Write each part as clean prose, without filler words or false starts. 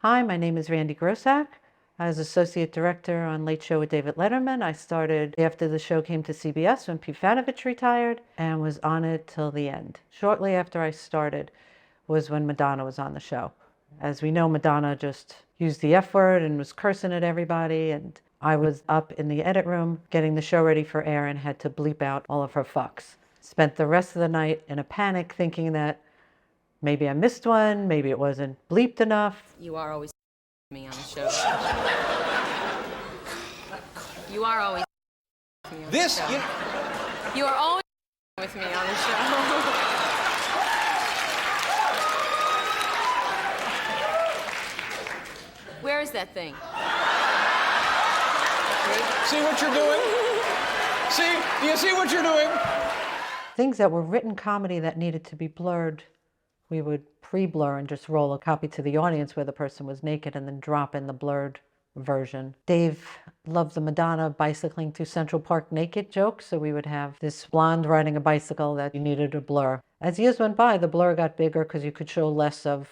Hi, my name is Randi Grossack. I was Associate Director on Late Show with David Letterman. I started after the show came to CBS when Pete Fanovich retired and was on it till the end. Shortly after I started was when Madonna was on the show. As we know, Madonna just used the F word and was cursing at everybody, and I was up in the edit room getting the show ready for air and had to bleep out all of her fucks. Spent the rest of the night in a panic thinking that maybe I missed one, maybe it wasn't bleeped enough. You are always me on the show. You are always me on the show. You are always with me on the show. Where is that thing? See what you're doing? See? Do you see what you're doing? Things that were written comedy that needed to be blurred, we would pre-blur and just roll a copy to the audience where the person was naked and then drop in the blurred version. Dave loved the Madonna bicycling through Central Park naked joke, so we would have this blonde riding a bicycle that you needed to blur. As years went by, the blur got bigger because you could show less of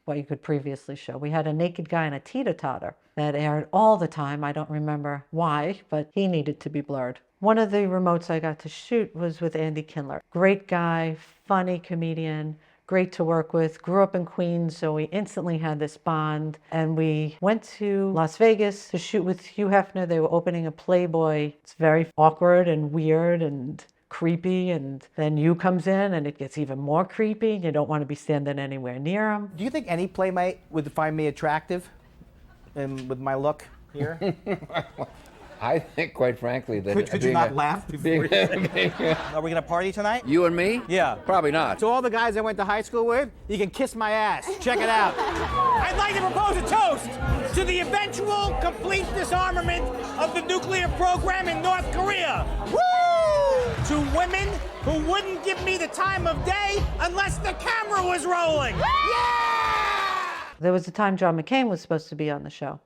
what you could previously show. We had a naked guy in a teeter-totter that aired all the time. I don't remember why, but he needed to be blurred. One of the remotes I got to shoot was with Andy Kindler. Great guy, funny comedian, great to work with, grew up in Queens, so we instantly had this bond. And we went to Las Vegas to shoot with Hugh Hefner. They were opening a Playboy. It's very awkward and weird and creepy, and then Hugh comes in and it gets even more creepy. You don't want to be standing anywhere near him. Do you think any playmate would find me attractive with my look here? I think, quite frankly, that Could you not laugh before you say it? Are we gonna party tonight? You and me? Yeah. Probably not. To all the guys I went to high school with, you can kiss my ass. Check it out. I'd like to propose a toast to the eventual complete disarmament of the nuclear program in North Korea. Woo! To women who wouldn't give me the time of day unless the camera was rolling. Yeah! There was a time John McCain was supposed to be on the show.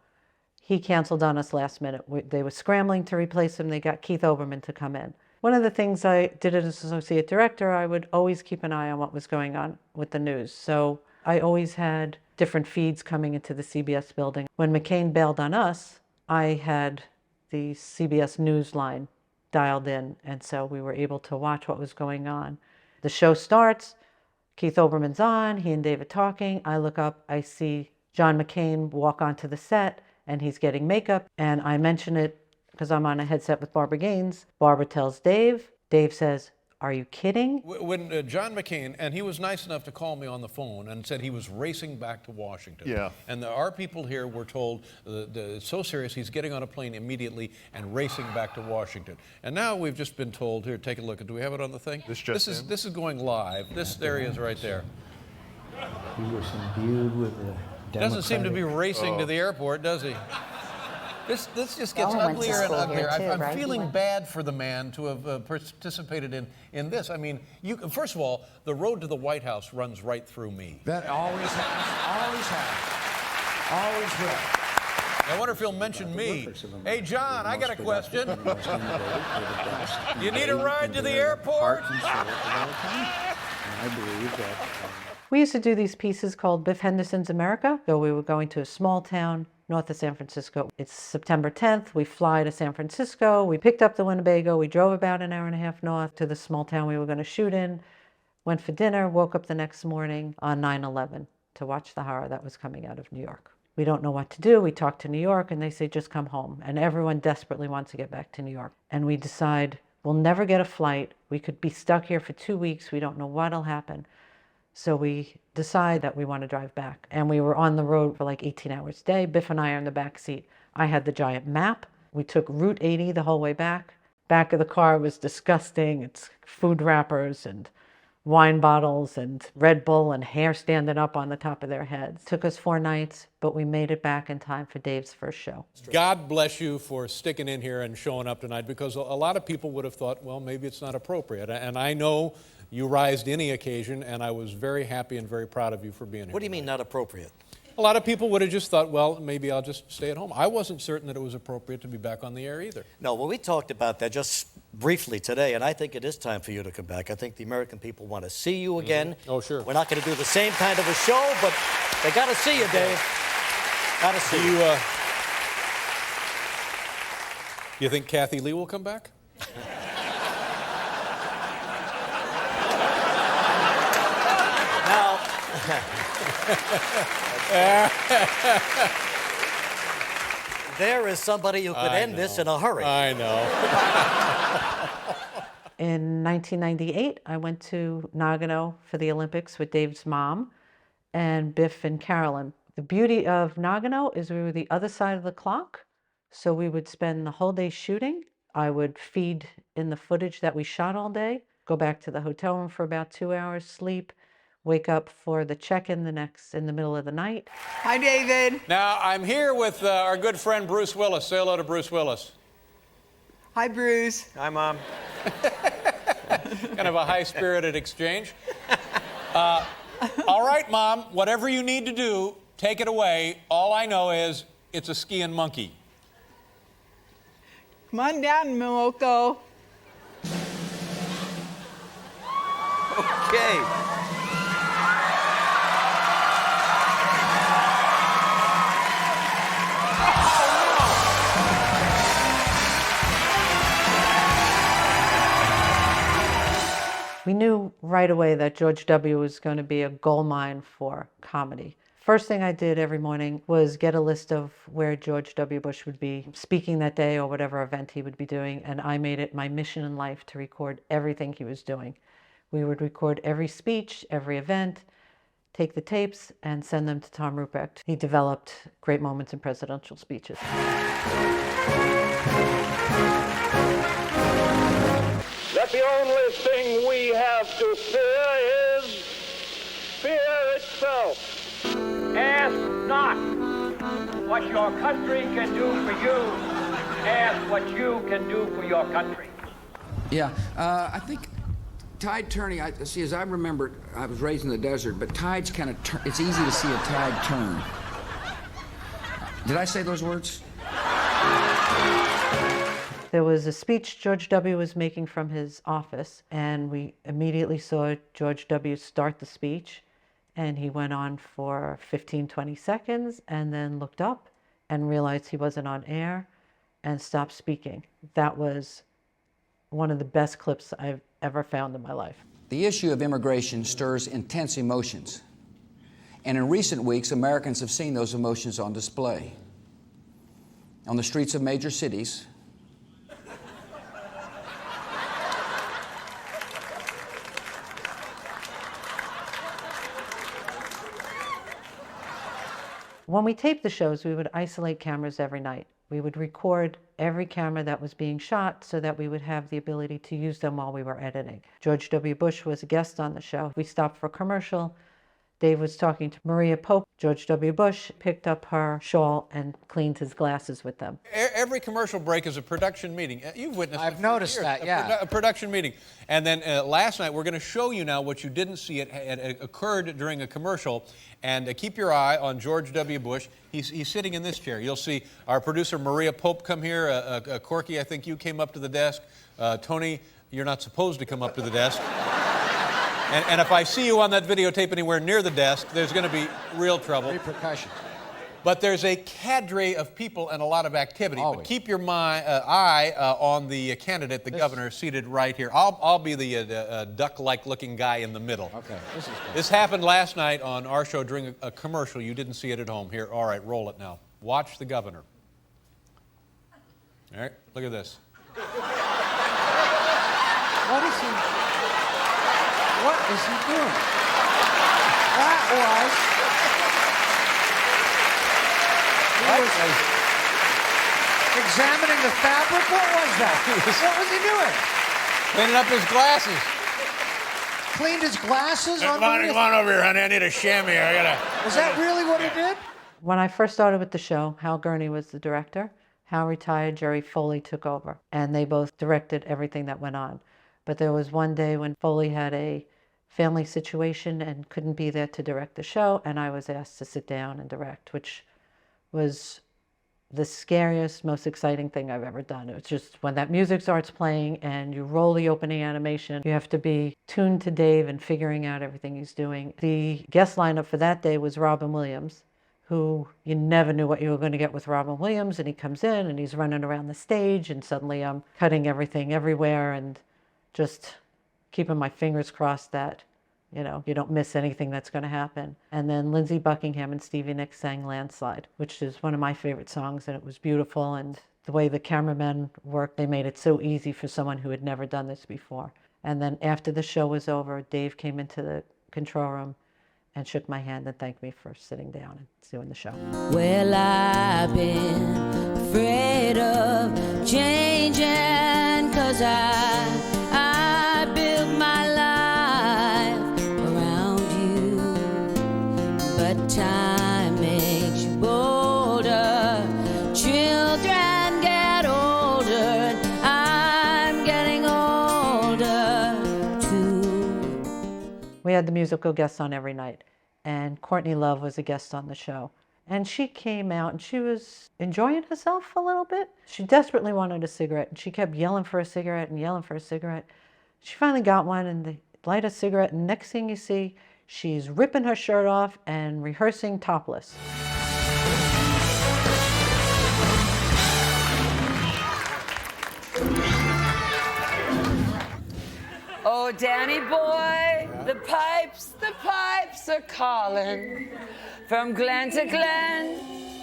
He canceled on us last minute. They were scrambling to replace him. They got Keith Olbermann to come in. One of the things I did as associate director, I would always keep an eye on what was going on with the news. So I always had different feeds coming into the CBS building. When McCain bailed on us, I had the CBS News line dialed in, and so we were able to watch what was going on. The show starts, Keith Olbermann's on, he and David talking. I look up, I see John McCain walk onto the set, and he's getting makeup, and I mention it because I'm on a headset with Barbara Gaines. Barbara tells Dave. Dave says, "Are you kidding?" When John McCain, and he was nice enough to call me on the phone and said he was racing back to Washington. Yeah. And our people here were told, it's so serious, he's getting on a plane immediately and racing back to Washington. And now we've just been told, here, take a look. Do we have it on the thing? This is going live. This area is right there. He was imbued with the Doesn't seem to be racing to the airport, does he? This just gets uglier and uglier. I'm feeling bad for the man to have participated in this. I mean, first of all, the road to the White House runs right through me. That always has, always will. I wonder if he'll mention me. Hey, John, I got a question. You need a ride to the airport? I believe that. We used to do these pieces called Biff Henderson's America. So we were going to a small town north of San Francisco. It's September 10th. We fly to San Francisco. We picked up the Winnebago. We drove about an hour and a half north to the small town we were going to shoot in. Went for dinner, woke up the next morning on 9/11 to watch the horror that was coming out of New York. We don't know what to do. We talk to New York and they say, just come home. And everyone desperately wants to get back to New York. And we decide we'll never get a flight. We could be stuck here for 2 weeks. We don't know what'll happen. So we decide that we want to drive back. And we were on the road for like 18 hours a day. Biff and I are in the back seat. I had the giant map. We took Route 80 the whole way back. Back of the car was disgusting. It's food wrappers and wine bottles and Red Bull and hair standing up on the top of their heads. Took us 4 nights, but we made it back in time for Dave's first show. God bless you for sticking in here and showing up tonight, because a lot of people would have thought, well, maybe it's not appropriate. And I know you rise to any occasion, and I was very happy and very proud of you for being here. What do you mean not appropriate? A lot of people would have just thought, well, maybe I'll just stay at home. I wasn't certain that it was appropriate to be back on the air either. No, well, we talked about that just briefly today, and I think it is time for you to come back. I think the American people want to see you again. Oh, sure. We're not going to do the same kind of a show, but they got to see you, Dave. Have a seat. You think Kathy Lee will come back? Now, there is somebody who could end this in a hurry. I know. In 1998, I went to Nagano for the Olympics with Dave's mom and Biff and Carolyn. The beauty of Nagano is we were the other side of the clock, so we would spend the whole day shooting. I would feed in the footage that we shot all day, go back to the hotel room for about 2 hours, sleep, wake up for the check-in in the middle of the night. Hi, David. Now, I'm here with our good friend Bruce Willis. Say hello to Bruce Willis. Hi, Bruce. Hi, Mom. Kind of a high-spirited exchange. All right, Mom, whatever you need to do, take it away. All I know is it's a skiing monkey. Come on down, Momoko. Okay. We knew right away that George W. was going to be a gold mine for comedy. First thing I did every morning was get a list of where George W. Bush would be speaking that day or whatever event he would be doing, and I made it my mission in life to record everything he was doing. We would record every speech, every event, take the tapes, and send them to Tom Ruprecht. He developed great moments in presidential speeches. That the only thing we have to fear is fear itself. Ask not what your country can do for you. Ask what you can do for your country. Yeah, I think tide turning, see, as I remember, I was raised in the desert, but tides kind of it's easy to see a tide turn. Did I say those words? There was a speech George W. was making from his office, and we immediately saw George W. start the speech, and he went on for 15, 20 seconds, and then looked up and realized he wasn't on air and stopped speaking. That was one of the best clips I've ever found in my life. The issue of immigration stirs intense emotions, and in recent weeks, Americans have seen those emotions on display. On the streets of major cities, when we taped the shows, we would isolate cameras every night. We would record every camera that was being shot so that we would have the ability to use them while we were editing. George W. Bush was a guest on the show. We stopped for a commercial. Dave was talking to Maria Pope. George W. Bush picked up her shawl and cleaned his glasses with them. Every commercial break is a production meeting. You've witnessed it. I've noticed years. that, yeah. A production meeting. And then last night, we're going to show you now what you didn't see. It occurred during a commercial. And keep your eye on George W. Bush. He's sitting in this chair. You'll see our producer, Maria Pope, come here. Corky, I think you came up to the desk. Tony, you're not supposed to come up to the desk. And if I see you on that videotape anywhere near the desk, there's going to be real trouble. Repercussions. But there's a cadre of people and a lot of activity. Always. But keep your eye on the candidate, the governor, seated right here. I'll be the duck-like looking guy in the middle. Okay, this is good. This happened last night on our show during a commercial. You didn't see it at home. Here, all right, roll it now. Watch the governor. All right, look at this. What is he doing? That was... He was examining the fabric? What was that? What was he doing? Cleaning up his glasses. Cleaned his glasses? Come on over here, honey. I need a chamois. Is that really what he did? When I first started with the show, Hal Gurney was the director. Hal retired, Jerry Foley took over, and they both directed everything that went on. But there was one day when Foley had a family situation and couldn't be there to direct the show, and I was asked to sit down and direct, which was the scariest, most exciting thing I've ever done. It was just when that music starts playing and you roll the opening animation, you have to be tuned to Dave and figuring out everything he's doing. The guest lineup for that day was Robin Williams, who you never knew what you were going to get with Robin Williams, and he comes in and he's running around the stage, and suddenly I'm cutting everything everywhere and just keeping my fingers crossed that, you know, you don't miss anything that's going to happen. And then Lindsey Buckingham and Stevie Nicks sang Landslide, which is one of my favorite songs, and it was beautiful. And the way the cameramen worked, they made it so easy for someone who had never done this before. And then after the show was over, Dave came into the control room and shook my hand and thanked me for sitting down and doing the show. Well, I've been afraid of changing, 'cause I built my life around you, but time makes you bolder, children get older, and I'm getting older too. We had the musical guests on every night, and Courtney Love was a guest on the show. And she came out and she was enjoying herself a little bit. She desperately wanted a cigarette, and she kept yelling for a cigarette and yelling for a cigarette. She finally got one, and they light a cigarette, and next thing you see, she's ripping her shirt off and rehearsing topless. Oh, Danny boy, the pipes are calling from glen to glen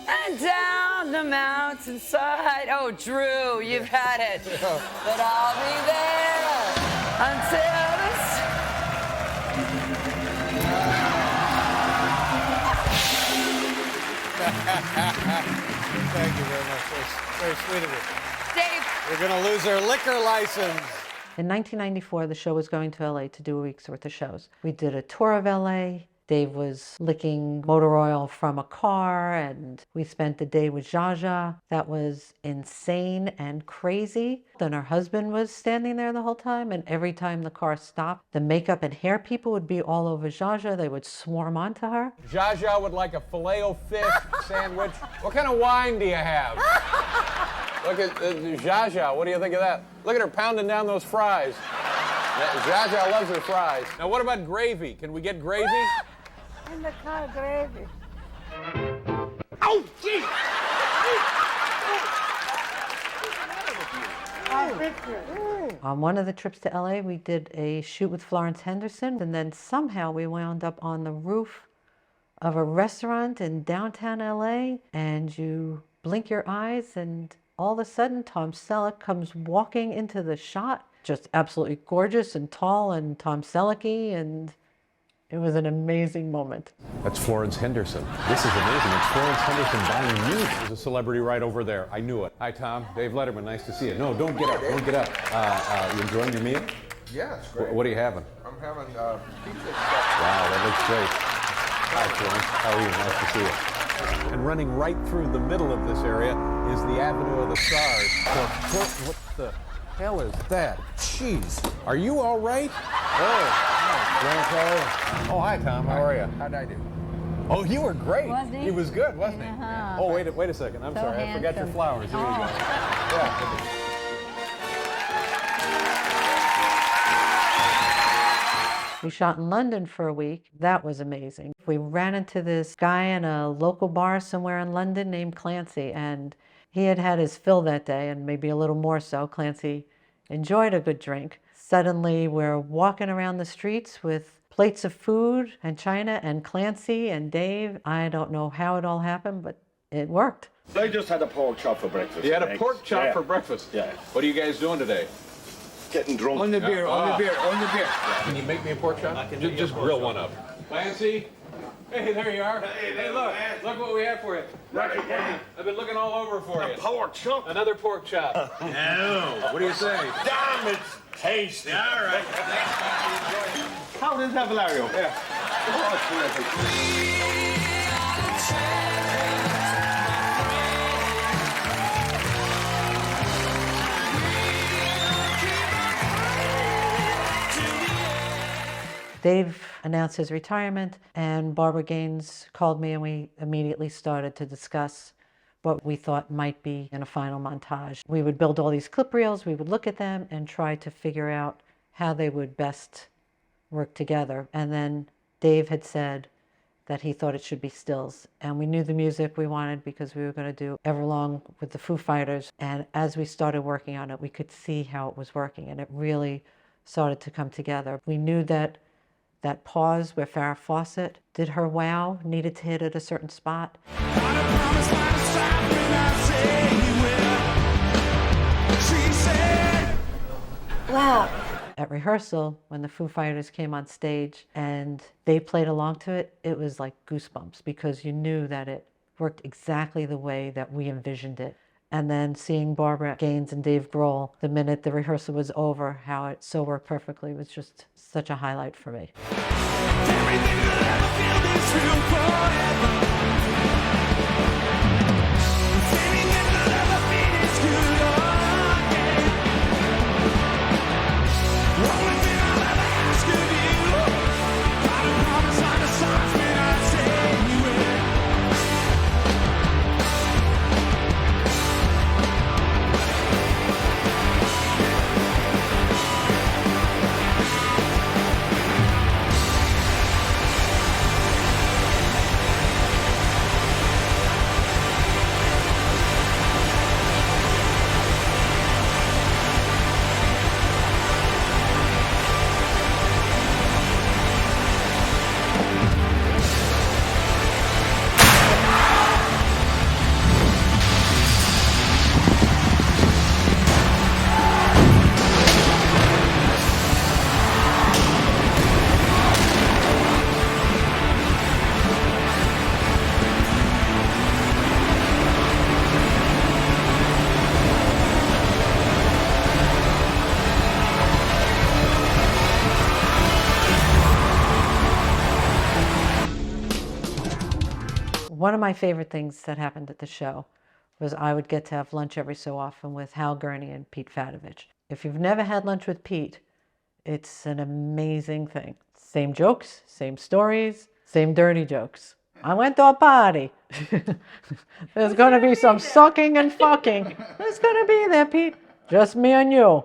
and down the mountainside. Oh, Drew, you've had it. But I'll be there until it's... Thank you very much. That's very sweet of you. Dave. We're going to lose our liquor license. In 1994, the show was going to LA to do a week's worth of shows. We did a tour of LA. Dave was licking motor oil from a car, and we spent the day with Zsa Zsa. That was insane and crazy. Then her husband was standing there the whole time, and every time the car stopped, the makeup and hair people would be all over Zsa Zsa. They would swarm onto her. Zsa Zsa would like a filet-o-fish sandwich. What kind of wine do you have? Look at Zsa Zsa. What do you think of that? Look at her pounding down those fries. Zsa Zsa loves her fries. Now, what about gravy? Can we get gravy? In the car, gravy. Oh, gee! On one of the trips to LA, we did a shoot with Florence Henderson, and then somehow we wound up on the roof of a restaurant in downtown LA, and you blink your eyes, and all of a sudden, Tom Selleck comes walking into the shot, just absolutely gorgeous and tall and Tom Selleck-y, and it was an amazing moment. That's Florence Henderson. This is amazing. It's Florence Henderson buying you. There's a celebrity right over there. I knew it. Hi, Tom. Dave Letterman. Nice to see you. No, don't get up. Don't get up. You enjoying your meal? Yeah, it's great. What are you having? I'm having pizza. Wow, that looks great. Hi, Florence. How are you? Nice to see you. And running right through the middle of this area is the Avenue of the Stars. What the hell is that? Jeez. Are you all right? Oh. Oh, hi, Tom. How are you? How'd I do? Oh, you were great. Was he? He was good, wasn't he? Oh, wait a second. I'm So sorry. I forgot your handsome. flowers. Here you go. Yeah. We shot in London for a week. That was amazing. We ran into this guy in a local bar somewhere in London named Clancy, and he had had his fill that day, and maybe a little more so. Clancy enjoyed a good drink. Suddenly, we're walking around the streets with plates of food and china, and Clancy and Dave. I don't know how it all happened, but it worked. I just had a pork chop for breakfast. You had a pork chop for breakfast? Yeah. What are you guys doing today? Getting drunk. On the beer. Can you make me a pork chop? I can just grill one up. Clancy? Hey, there you are. Hey, look what we have for you. I've been looking all over for you. Pork chop. Another pork chop. No. What do you say? Damn, it's tasty. All right. How does that, Valerio? Yeah. Oh, terrific. Dave announced his retirement, and Barbara Gaines called me, and we immediately started to discuss what we thought might be in a final montage. We would build all these clip reels, we would look at them and try to figure out how they would best work together. And then Dave had said, that he thought it should be stills. And we knew the music we wanted because we were going to do Everlong with the Foo Fighters. And as we started working on it, we could see how it was working, and it really started to come together. We knew that that pause where Farrah Fawcett did her wow needed to hit at a certain spot. Wow. At rehearsal, when the Foo Fighters came on stage and they played along to it, it was like goosebumps because you knew that it worked exactly the way that we envisioned it. And then seeing Barbara Gaines and Dave Grohl the minute the rehearsal was over, how it so worked perfectly was just such a highlight for me. Everything you'll ever feel is real forever. Feeling that you'll ever feel is good again. Only thing I'll ever ask of you, gotta promise like a sign when I say you will. One of my favorite things that happened at the show was I would get to have lunch every so often with Hal Gurney and Pete Fatovich. If you've never had lunch with Pete, it's an amazing thing. Same jokes, same stories, same dirty jokes. I went to a party. There's going to be some sucking and fucking. There's going to be there, Pete. Just me and you.